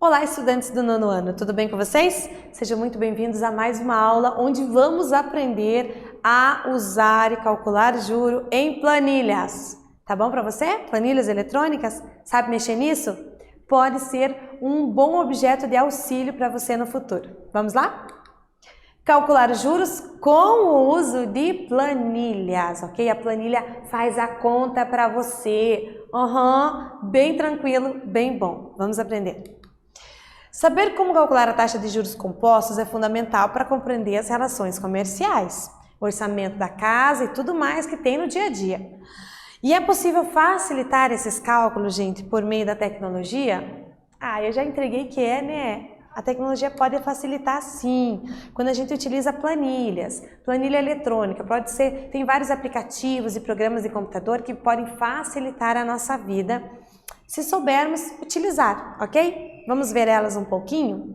Olá, estudantes do nono ano, tudo bem com vocês? Sejam muito bem-vindos a mais uma aula onde vamos aprender a usar e calcular juro em planilhas. Tá bom para você? Planilhas eletrônicas? Sabe mexer nisso? Pode ser um bom objeto de auxílio para você no futuro. Vamos lá? Calcular juros com o uso de planilhas, ok? A planilha faz a conta para você. Bem tranquilo, bem bom. Vamos aprender. Saber como calcular a taxa de juros compostos é fundamental para compreender as relações comerciais, orçamento da casa e tudo mais que tem no dia a dia. E é possível facilitar esses cálculos, gente, por meio da tecnologia? Eu já entreguei que é, né? A tecnologia pode facilitar sim, quando a gente utiliza planilhas, planilha eletrônica, pode ser, tem vários aplicativos e programas de computador que podem facilitar a nossa vida se soubermos utilizar, ok? Vamos ver elas um pouquinho?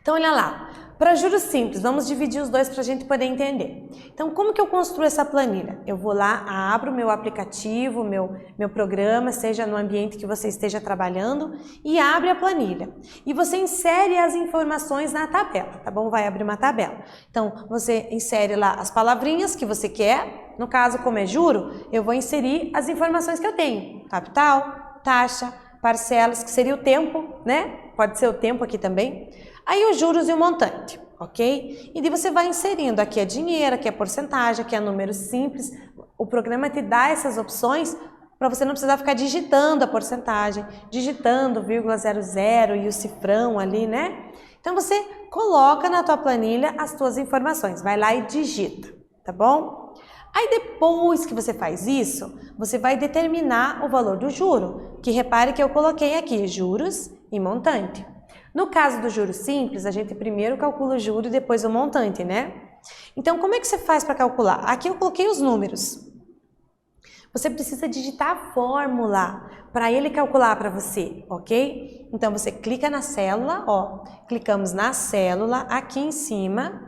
Então, olha lá. Para juros simples, vamos dividir os dois para a gente poder entender. Então, como que eu construo essa planilha? Eu vou lá, abro meu aplicativo, meu programa, seja no ambiente que você esteja trabalhando, e abre a planilha. E você insere as informações na tabela, tá bom? Vai abrir uma tabela. Então, você insere lá as palavrinhas que você quer. No caso, como é juro, eu vou inserir as informações que eu tenho. Capital, taxa, parcelas, que seria o tempo, né? Pode ser o tempo aqui também. Aí os juros e o montante, ok? E daí você vai inserindo, aqui é dinheiro, aqui é porcentagem, aqui é número simples. O programa te dá essas opções para você não precisar ficar digitando a porcentagem, digitando 0,00 e o cifrão ali, né? Então você coloca na tua planilha as tuas informações, vai lá e digita, tá bom? Aí depois que você faz isso, você vai determinar o valor do juro, que repare que eu coloquei aqui juros e montante. No caso do juro simples, a gente primeiro calcula o juro e depois o montante, né? Então, como é que você faz para calcular? Aqui eu coloquei os números. Você precisa digitar a fórmula para ele calcular para você, ok? Então, você clica na célula, ó, clicamos na célula aqui em cima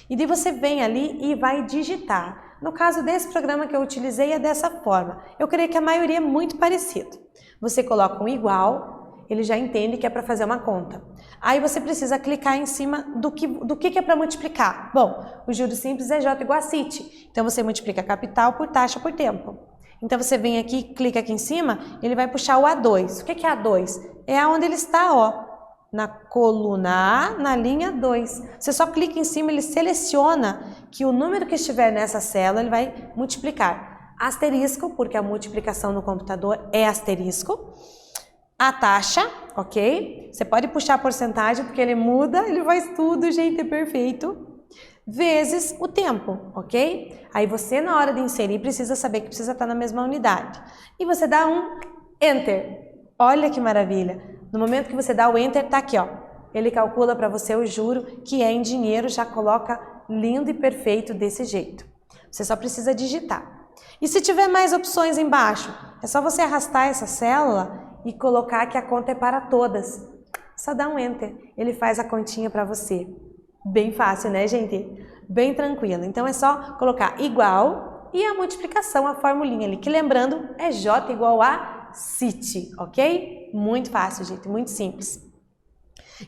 e daí você vem ali e vai digitar. No caso desse programa que eu utilizei é dessa forma. Eu creio que a maioria é muito parecido. Você coloca um igual, ele já entende que é para fazer uma conta. Aí você precisa clicar em cima do que é para multiplicar. Bom, o juro simples é J igual a CIT. Então você multiplica capital por taxa por tempo. Então você vem aqui, clica aqui em cima, ele vai puxar o A2. O que é A2? É onde ele está, ó. Na coluna A, na linha 2. Você só clica em cima, ele seleciona que o número que estiver nessa célula, ele vai multiplicar. Asterisco, porque a multiplicação no computador é asterisco. A taxa, ok? Você pode puxar a porcentagem, porque ele muda, ele faz tudo, gente, é perfeito. Vezes o tempo, ok? Aí você, na hora de inserir, precisa saber que precisa estar na mesma unidade. E você dá um Enter. Olha que maravilha! No momento que você dá o Enter, tá aqui, ó. Ele calcula para você o juro, que é em dinheiro, já coloca lindo e perfeito desse jeito. Você só precisa digitar. E se tiver mais opções embaixo, é só você arrastar essa célula e colocar que a conta é para todas. Só dá um Enter, ele faz a continha para você. Bem fácil, né, gente? Bem tranquilo. Então é só colocar igual e a multiplicação, a formulinha ali, que lembrando é J igual a CIT, ok? Muito fácil, gente, muito simples.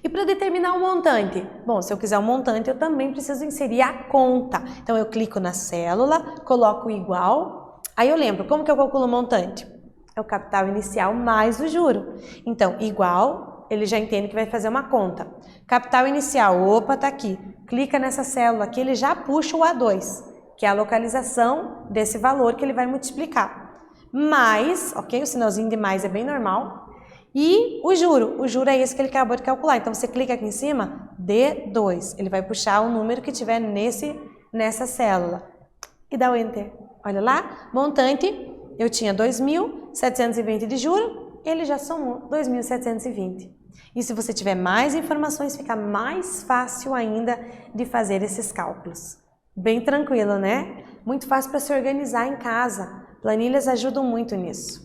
E para determinar o montante? Bom, se eu quiser um montante, eu também preciso inserir a conta. Então eu clico na célula, coloco igual, aí eu lembro, como que eu calculo o montante? É o capital inicial mais o juro. Então, igual, ele já entende que vai fazer uma conta. Capital inicial, opa, tá aqui. Clica nessa célula aqui, ele já puxa o A2, que é a localização desse valor que ele vai multiplicar. Mais, ok? O sinalzinho de mais é bem normal. E o juro é esse que ele acabou de calcular. Então, você clica aqui em cima, D2. Ele vai puxar o número que tiver nessa célula. E dá o Enter. Olha lá, montante. Eu tinha 2.720 de juro, ele já somou 2.720. E se você tiver mais informações, fica mais fácil ainda de fazer esses cálculos. Bem tranquilo, né? Muito fácil para se organizar em casa. Planilhas ajudam muito nisso.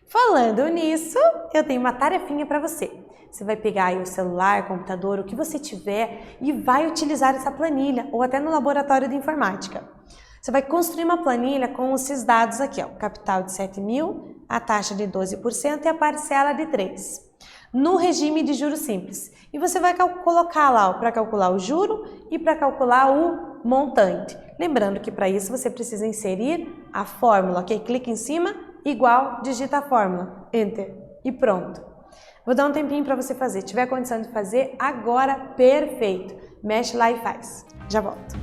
Falando nisso, eu tenho uma tarefinha para você. Você vai pegar aí o celular, computador, o que você tiver e vai utilizar essa planilha, ou até no laboratório de informática. Você vai construir uma planilha com esses dados aqui, ó, capital de 7.000, a taxa de 12% e a parcela de 3. no regime de juros simples. E você vai colocar lá para calcular o juro e para calcular o montante. Lembrando que para isso você precisa inserir a fórmula, ok? Clica em cima, igual, digita a fórmula, Enter e pronto. Vou dar um tempinho para você fazer. Se tiver condição de fazer, agora, perfeito. Mexe lá e faz. Já volto.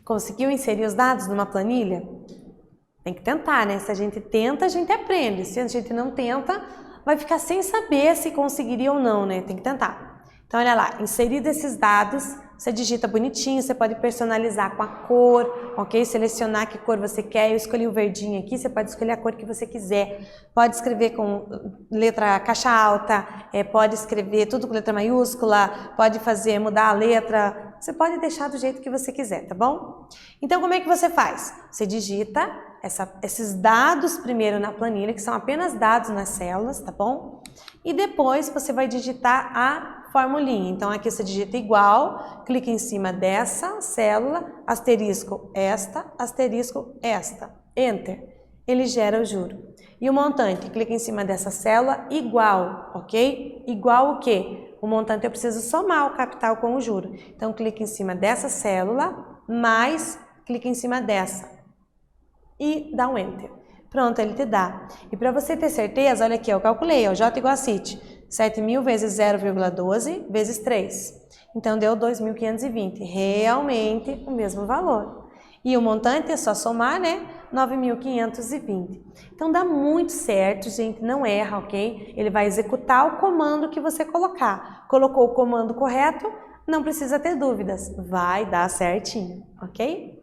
Conseguiu inserir os dados numa planilha? Tem que tentar, né? Se a gente tenta, a gente aprende. Se a gente não tenta, vai ficar sem saber se conseguiria ou não, né? Tem que tentar. Então, olha lá, inserido esses dados, você digita bonitinho, você pode personalizar com a cor, ok? Selecionar que cor você quer. Eu escolhi o verdinho aqui, você pode escolher a cor que você quiser. Pode escrever com letra caixa alta, pode escrever tudo com letra maiúscula, pode mudar a letra. Você pode deixar do jeito que você quiser, tá bom? Então, como é que você faz? Você digita esses dados primeiro na planilha, que são apenas dados nas células, tá bom? E depois você vai digitar a formulinha. Então, aqui você digita igual, clica em cima dessa célula, asterisco esta, Enter. Ele gera o juro. E o montante, clica em cima dessa célula, igual, ok? Igual o quê? O montante eu preciso somar o capital com o juro. Então, clica em cima dessa célula, mais, clica em cima dessa. E dá um Enter. Pronto, ele te dá. E para você ter certeza, olha aqui, eu calculei, ó, J igual a CIT. 7.000 vezes 0,12 vezes 3. Então, deu 2.520. Realmente o mesmo valor. E o montante é só somar, né? 9.520. Então, dá muito certo, gente, não erra, ok? Ele vai executar o comando que você colocar. Colocou o comando correto, não precisa ter dúvidas. Vai dar certinho, ok?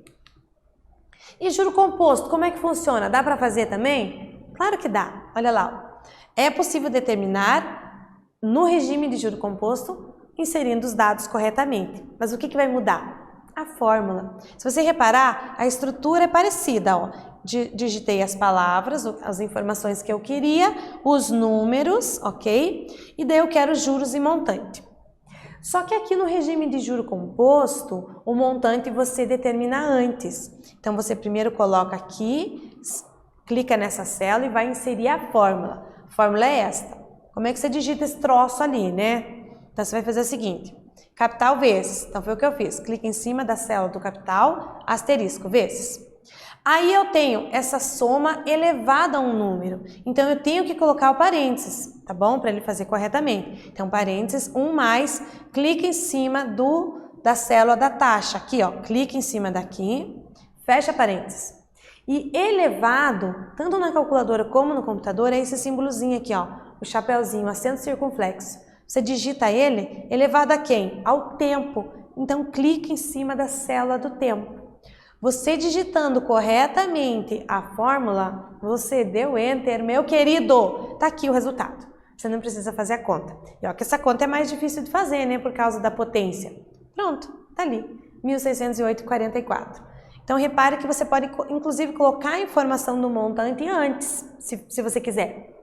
E juro composto, como é que funciona? Dá para fazer também? Claro que dá. Olha lá, ó. É possível determinar no regime de juro composto inserindo os dados corretamente. Mas o que vai mudar? A fórmula. Se você reparar, a estrutura é parecida, ó. Digitei as palavras, as informações que eu queria, os números, ok? E daí eu quero juros e montante. Só que aqui no regime de juro composto, o montante você determina antes. Então, você primeiro coloca aqui, clica nessa célula e vai inserir a fórmula. A fórmula é esta. Como é que você digita esse troço ali, né? Então, você vai fazer o seguinte, capital vezes. Então, foi o que eu fiz. Clica em cima da célula do capital, asterisco, vezes. Aí eu tenho essa soma elevada a um número, então eu tenho que colocar o parênteses, tá bom? Para ele fazer corretamente. Então, parênteses, 1 mais, clica em cima da célula da taxa, aqui ó, clica em cima daqui, fecha parênteses. E elevado, tanto na calculadora como no computador, é esse símbolozinho aqui ó, o chapeuzinho, acento circunflexo. Você digita ele, elevado a quem? Ao tempo. Então, clica em cima da célula do tempo. Você digitando corretamente a fórmula, você deu Enter, meu querido, tá aqui o resultado. Você não precisa fazer a conta. E ó, que essa conta é mais difícil de fazer, né, por causa da potência. Pronto, tá ali, 1.608,44. Então, repare que você pode, inclusive, colocar a informação do montante antes, se você quiser.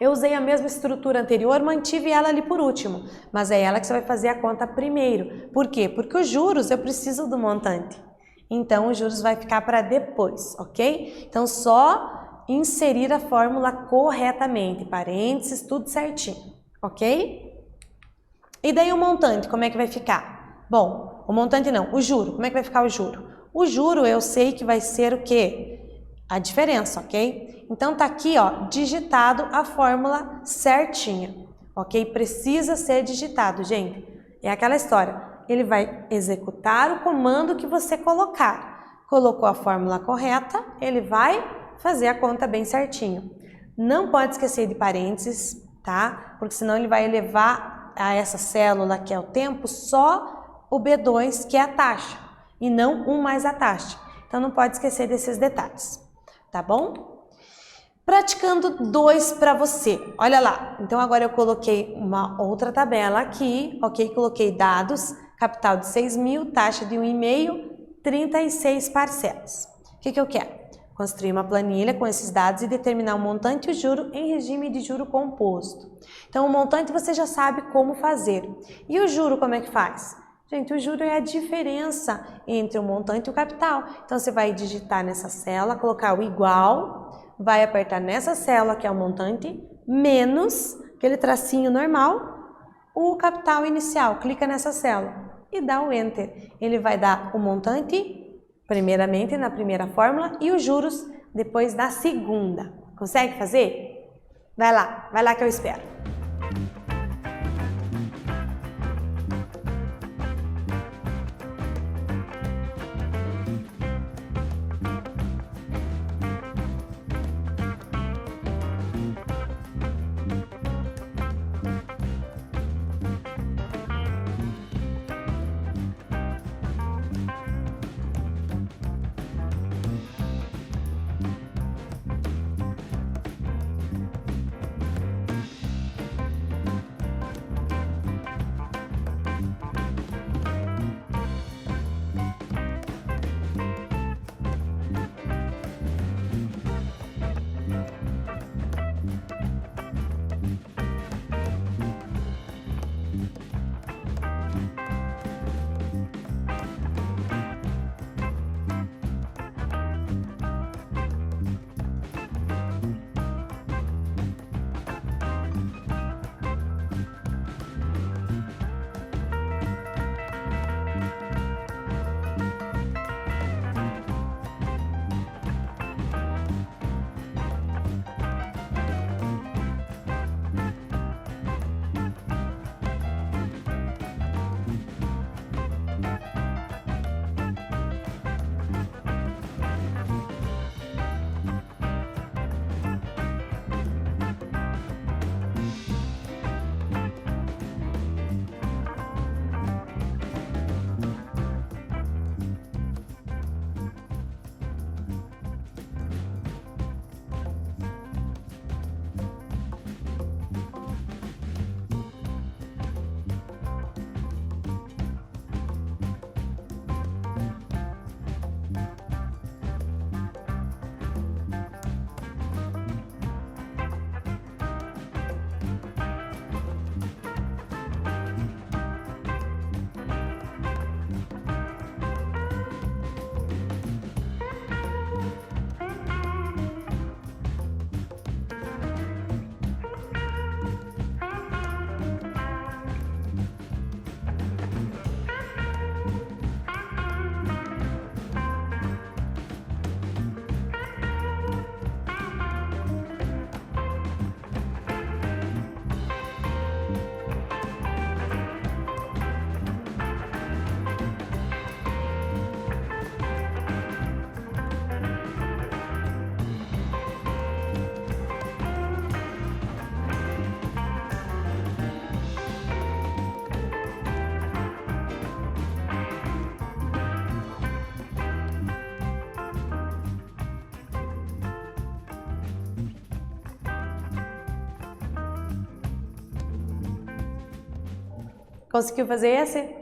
Eu usei a mesma estrutura anterior, mantive ela ali por último, mas é ela que você vai fazer a conta primeiro. Por quê? Porque os juros eu preciso do montante. Então, os juros vai ficar para depois, ok? Então, só inserir a fórmula corretamente, parênteses, tudo certinho, ok? E daí o montante, como é que vai ficar? Bom, o montante não, o juro, como é que vai ficar o juro? O juro eu sei que vai ser o quê? A diferença, ok? Então, tá aqui, ó, digitado a fórmula certinha, ok? Precisa ser digitado, gente. É aquela história. Ele vai executar o comando que você colocar. Colocou a fórmula correta, ele vai fazer a conta bem certinho. Não pode esquecer de parênteses, tá? Porque senão ele vai elevar a essa célula que é o tempo só o B2, que é a taxa, e não 1 mais a taxa. Então não pode esquecer desses detalhes, tá bom? Praticando 2 para você, olha lá, então agora eu coloquei uma outra tabela aqui, ok? Coloquei dados, capital de 6.000, taxa de 1,5, 36 parcelas. O que eu quero? Construir uma planilha com esses dados e determinar o montante e o juro em regime de juro composto. Então o montante você já sabe como fazer. E o juro como é que faz? Gente, o juro é a diferença entre o montante e o capital. Então você vai digitar nessa célula, colocar o igual, vai apertar nessa célula que é o montante, menos aquele tracinho normal, o capital inicial. Clica nessa célula e dá o Enter. Ele vai dar o montante, primeiramente na primeira fórmula, e os juros depois da segunda. Consegue fazer? Vai lá que eu espero. Conseguiu fazer esse?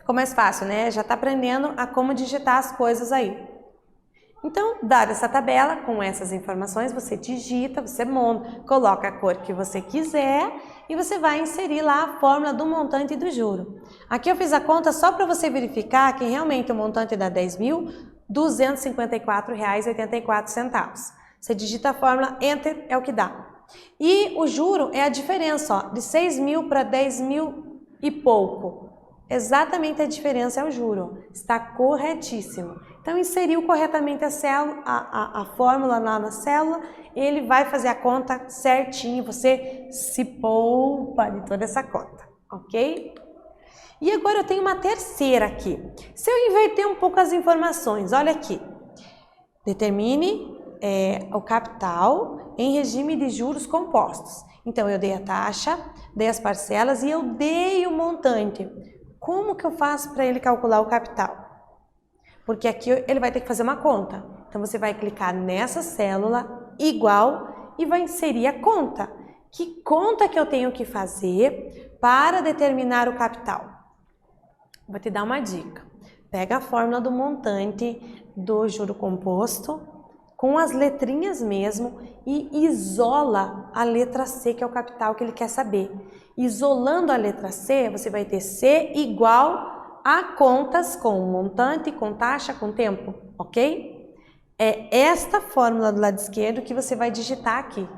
Ficou mais fácil, né? Já está aprendendo a como digitar as coisas aí. Então, dada essa tabela, com essas informações, você digita, você monta, coloca a cor que você quiser e você vai inserir lá a fórmula do montante e do juro. Aqui eu fiz a conta só para você verificar que realmente o montante dá R$ 10.254,84. Você digita a fórmula, Enter, é o que dá. E o juro é a diferença, ó, de 6 mil para 10 mil e pouco. Exatamente a diferença é o juro. Está corretíssimo. Então, inseriu corretamente a fórmula lá na célula, ele vai fazer a conta certinho, você se poupa de toda essa conta, ok? E agora eu tenho uma terceira aqui. Se eu inverter um pouco as informações, olha aqui. Determine o capital em regime de juros compostos. Então, eu dei a taxa, dei as parcelas e eu dei o montante. Como que eu faço para ele calcular o capital? Porque aqui ele vai ter que fazer uma conta. Então, você vai clicar nessa célula, igual, e vai inserir a conta. Que conta que eu tenho que fazer para determinar o capital? Vou te dar uma dica. Pega a fórmula do montante do juro composto, com as letrinhas mesmo, e isola a letra C, que é o capital que ele quer saber. Isolando a letra C, você vai ter C igual a contas com montante, com taxa, com tempo, ok? É esta fórmula do lado esquerdo que você vai digitar aqui,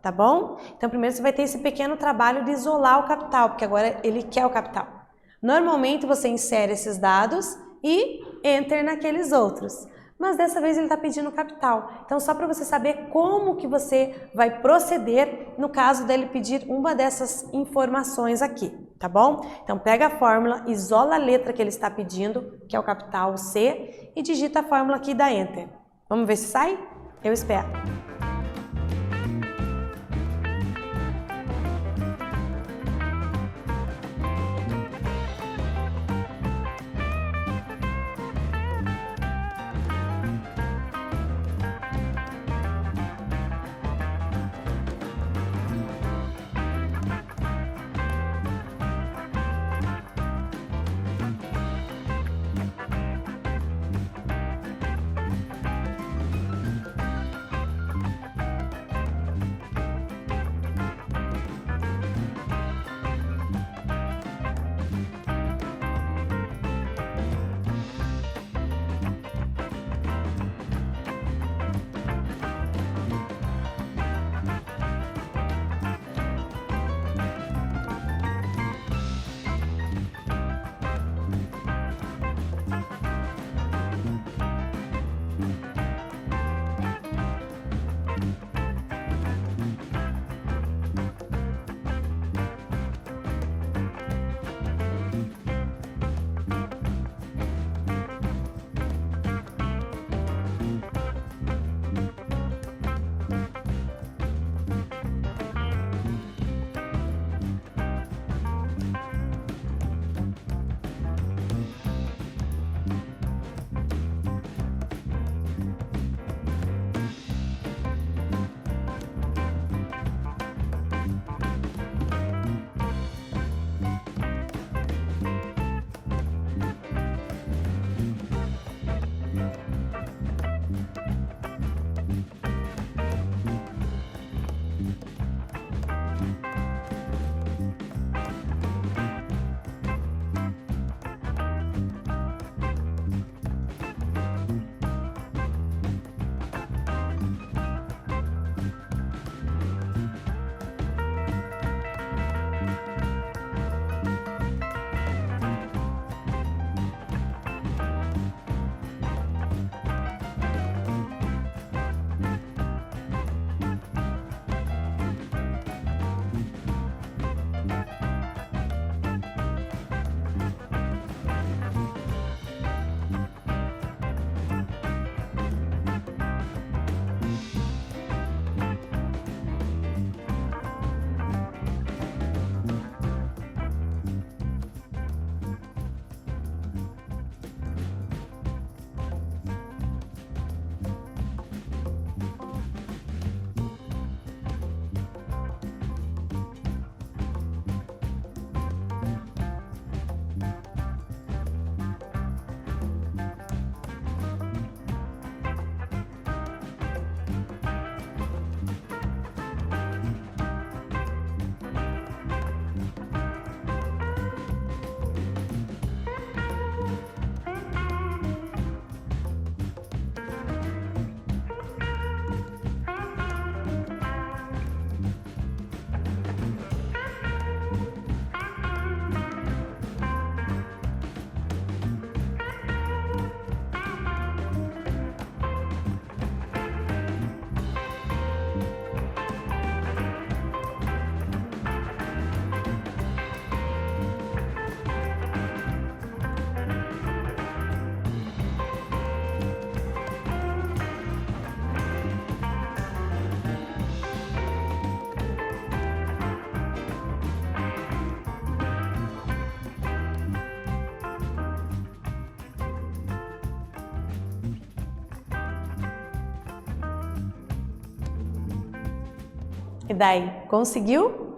tá bom? Então, primeiro você vai ter esse pequeno trabalho de isolar o capital, porque agora ele quer o capital. Normalmente, você insere esses dados e Enter naqueles outros. Mas dessa vez ele está pedindo capital. Então, só para você saber como que você vai proceder no caso dele pedir uma dessas informações aqui, tá bom? Então, pega a fórmula, isola a letra que ele está pedindo, que é o capital C, e digita a fórmula aqui e dá Enter. Vamos ver se sai? Eu espero. E daí, conseguiu?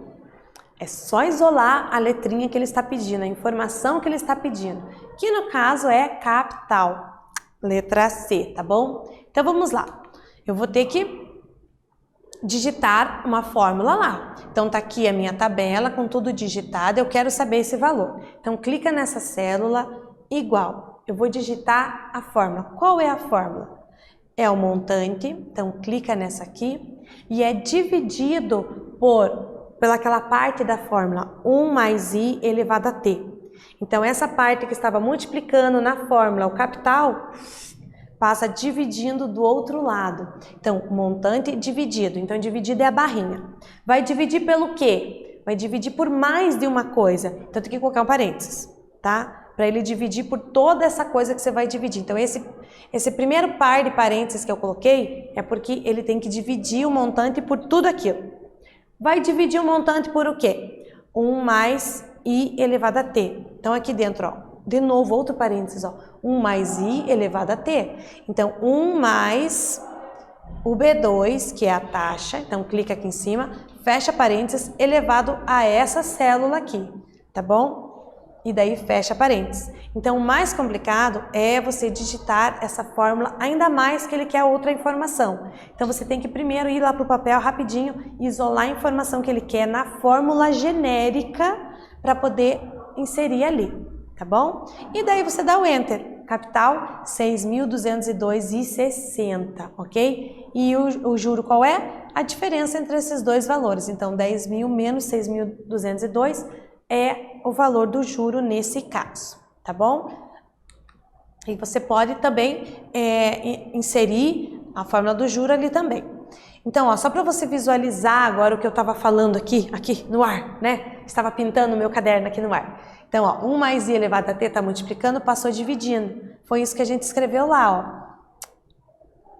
É só isolar a letrinha que ele está pedindo, a informação que ele está pedindo, que no caso é capital, letra C, tá bom? Então vamos lá, eu vou ter que digitar uma fórmula lá. Então tá aqui a minha tabela com tudo digitado, eu quero saber esse valor. Então clica nessa célula, igual, eu vou digitar a fórmula. Qual é a fórmula? É o montante, então clica nessa aqui e é dividido pelaquela parte da fórmula 1 mais i elevado a t. Então essa parte que estava multiplicando na fórmula o capital, passa dividindo do outro lado. Então montante dividido, então dividido é a barrinha. Vai dividir pelo quê? Vai dividir por mais de uma coisa, então tem que colocar um parênteses, tá? Para ele dividir por toda essa coisa que você vai dividir. Então esse primeiro par de parênteses que eu coloquei é porque ele tem que dividir o montante por tudo aquilo. Vai dividir o montante por o quê? 1 mais i elevado a t. Então aqui dentro, ó, de novo outro parênteses, ó, 1 mais i elevado a t. Então 1 mais o B2, que é a taxa, então clica aqui em cima, fecha parênteses, elevado a essa célula aqui, tá bom? E daí fecha parênteses. Então o mais complicado é você digitar essa fórmula, ainda mais que ele quer outra informação. Então você tem que primeiro ir lá para o papel rapidinho e isolar a informação que ele quer na fórmula genérica para poder inserir ali, tá bom? E daí você dá o Enter. Capital 6.202,60, ok? E o juro qual é? A diferença entre esses dois valores. Então 10.000 menos 6.202 é o valor do juro nesse caso, tá bom? E você pode também inserir a fórmula do juro ali também. Então, ó, só para você visualizar agora o que eu estava falando aqui no ar, né? Estava pintando o meu caderno aqui no ar. Então, ó, 1 mais i elevado a t está multiplicando, passou dividindo. Foi isso que a gente escreveu lá, ó.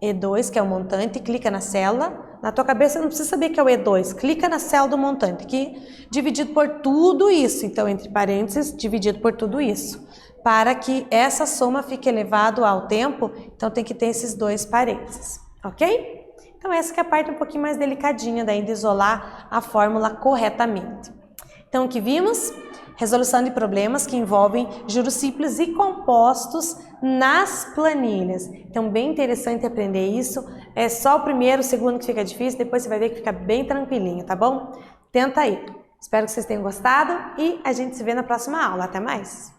E2, que é o montante, clica na célula. Na tua cabeça não precisa saber que é o E2, clica na célula do montante, aqui, dividido por tudo isso, então entre parênteses, dividido por tudo isso. Para que essa soma fique elevado ao tempo, então tem que ter esses dois parênteses, ok? Então essa que é a parte um pouquinho mais delicadinha daí de isolar a fórmula corretamente. Então o que vimos? Resolução de problemas que envolvem juros simples e compostos nas planilhas. Então, bem interessante aprender isso. É só o primeiro, o segundo que fica difícil, depois você vai ver que fica bem tranquilinho, tá bom? Tenta aí. Espero que vocês tenham gostado e a gente se vê na próxima aula. Até mais!